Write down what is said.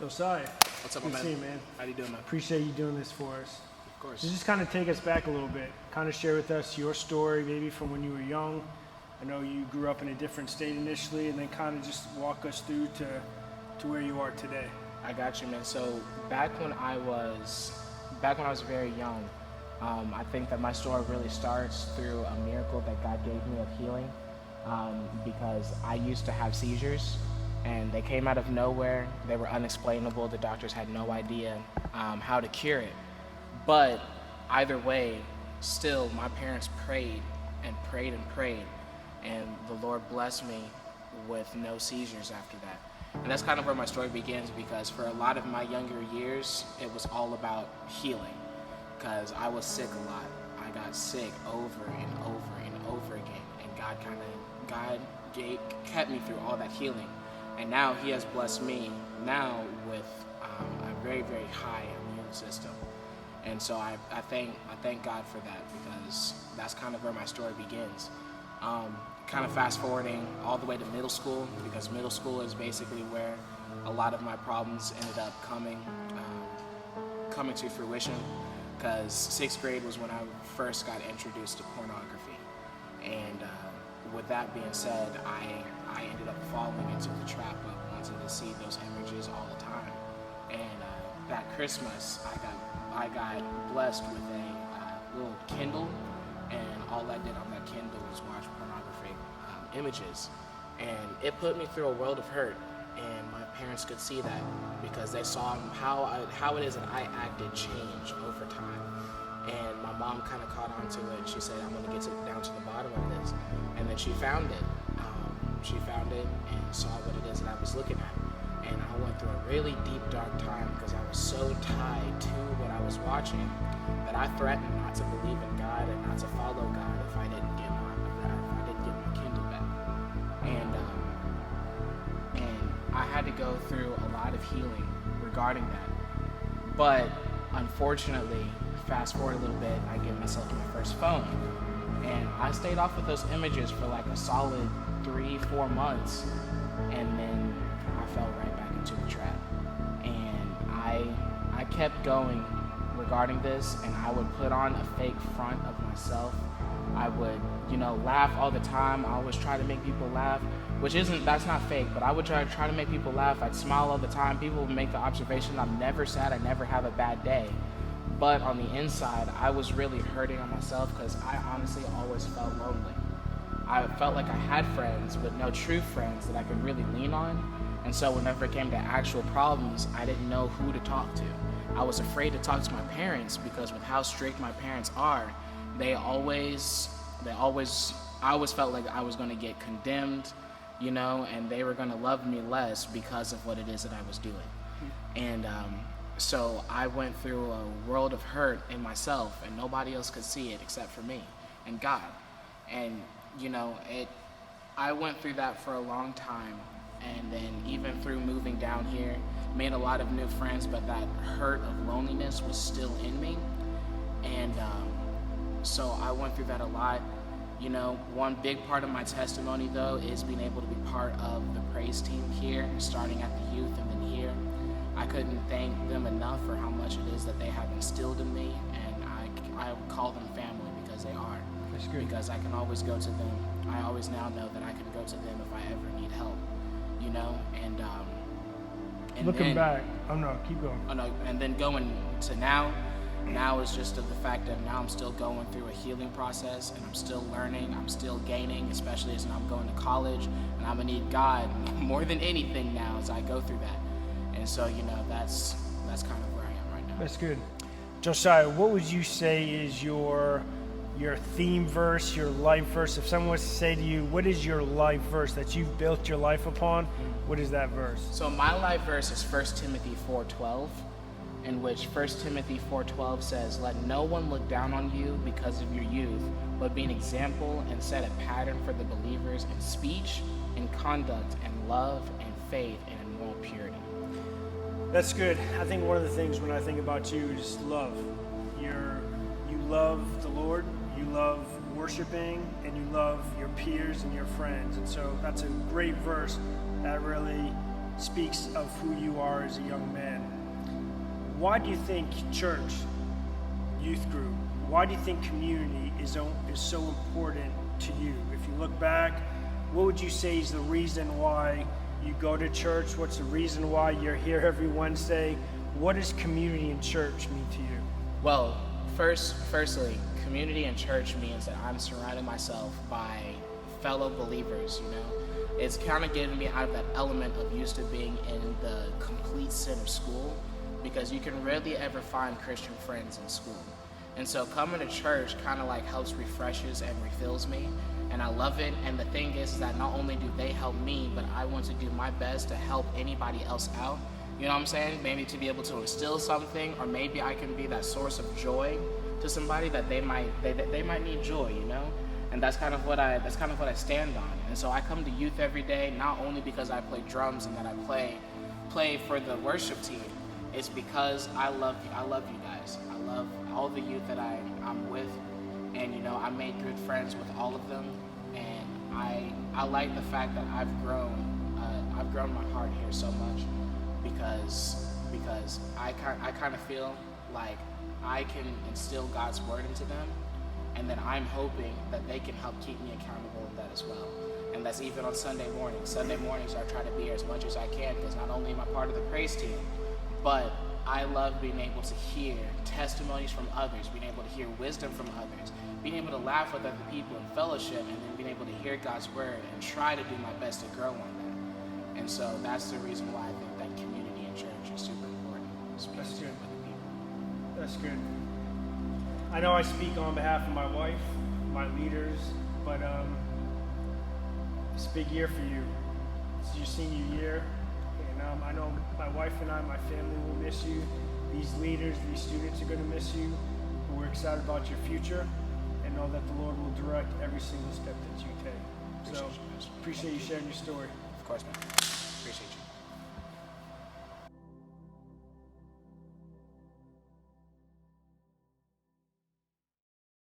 Josiah, What's up, good my to see man? you, man. How you doing, man? Appreciate you doing this for us. Of course. So just kind of take us back a little bit. Kind of share with us your story, maybe from when you were young. I know you grew up in a different state initially, and then kind of just walk us through to where you are today. I got you, man. So back when I was very young, I think that my story really starts through a miracle that God gave me of healing, because I used to have seizures, and they came out of nowhere. They were unexplainable. The doctors had no idea how to cure it. But either way, still, my parents prayed and prayed and prayed, and the Lord blessed me with no seizures after that. And that's kind of where my story begins, because for a lot of my younger years, it was all about healing, because I was sick a lot. I got sick over and over and over again, and God kept me through all that healing. And now He has blessed me now with a very, very high immune system. And so I thank God for that, because that's kind of where my story begins. Kind of fast forwarding all the way to middle school, because middle school is basically where a lot of my problems ended up coming to fruition, because 6th grade was when I first got introduced to pornography. And with that being said, I ended up falling into the trap of wanting to see those images all the time. And that Christmas, I got blessed with a little Kindle, and all I did on that Kindle was watch pornographic images. And it put me through a world of hurt, and my parents could see that, because they saw how it is that I acted change over time. And my mom kind of caught on to it. She said, I'm going to get down to the bottom of this. And then she found it. She found it and saw what it is that I was looking at. And I went through a really deep, dark time, because I was so tied to what I was watching that I threatened not to believe in God and not to follow God if I didn't get my Kindle back. And I had to go through a lot of healing regarding that. But unfortunately, fast forward a little bit, I gave myself my first phone. And I stayed off with those images for like a solid 3-4 months. And then I fell right back into the trap. And I kept going regarding this, and I would put on a fake front of myself. I would, laugh all the time. I always try to make people laugh, that's not fake, but I would try to make people laugh. I'd smile all the time. People would make the observation I'm never sad, I never have a bad day. But on the inside, I was really hurting on myself, because I honestly always felt lonely. I felt like I had friends, but no true friends that I could really lean on. And so whenever it came to actual problems, I didn't know who to talk to. I was afraid to talk to my parents, because with how strict my parents are, I always felt like I was going to get condemned, and they were going to love me less because of what it is that I was doing. And so I went through a world of hurt in myself, and nobody else could see it except for me and God. And I went through that for a long time, and then even through moving down here, made a lot of new friends, but that hurt of loneliness was still in me. And so I went through that a lot. One big part of my testimony, though, is being able to be part of the praise team here, starting at the youth and then here. I couldn't thank them enough for how much it is that they have instilled in me, and I call them family, because they are. That's good. Because I can always go to them. I always now know that I can go to them if I ever need help, and Looking then, back, keep going. And then going to now is just of the fact that now I'm still going through a healing process, and I'm still learning, I'm still gaining, especially as I'm going to college, and I'm gonna need God more than anything now as I go through that. And so, that's kind of where I am right now. That's good. Josiah, what would you say is your theme verse, your life verse? If someone was to say to you, what is your life verse that you've built your life upon, what is that verse? So my life verse is 1 Timothy 4:12, in which 1 Timothy 4:12 says, "Let no one look down on you because of your youth, but be an example and set a pattern for the believers in speech, in conduct, in love, and faith, and in moral purity." That's good. I think one of the things when I think about you is love. You love the Lord, you love worshiping, and you love your peers and your friends. And so that's a great verse that really speaks of who you are as a young man. Why do you think church, youth group, why do you think community is so important to you? If you look back, what would you say is the reason why you go to church? What's the reason why you're here every Wednesday? What does community and church mean to you? Well, firstly, community and church means that I'm surrounding myself by fellow believers, you know. It's kind of getting me out of that element of used to being in the complete sin of school, because you can rarely ever find Christian friends in school. And so coming to church kind of like helps refreshes and refills me, and I love it. And the thing is that not only do they help me, but I want to do my best to help anybody else out. You know what I'm saying? Maybe to be able to instill something, or maybe I can be that source of joy to somebody that they might need joy, you know? And that's kind of what I stand on. And so I come to youth every day, not only because I play drums and that I play for the worship team. It's because I love you guys. I love all the youth that I'm with, and you know, I made good friends with all of them, and I like the fact that I've grown my heart here so much, because I kind of feel like I can instill God's word into them, and then I'm hoping that they can help keep me accountable in that as well. And that's even on Sunday mornings. Sunday mornings I try to be here as much as I can, because not only am I part of the praise team, but I love being able to hear testimonies from others, being able to hear wisdom from others, being able to laugh with other people in fellowship, and then being able to hear God's word and try to do my best to grow on that. And so that's the reason why I think that community in church is super important. That's good. That's good. I know I speak on behalf of my wife, my leaders, but it's a big year for you. It's your senior year. And I know my wife and I, my family will miss you. These leaders, these students are going to miss you. But we're excited about your future and know that the Lord will direct every single step that you take. So appreciate you sharing your story. Of course, man.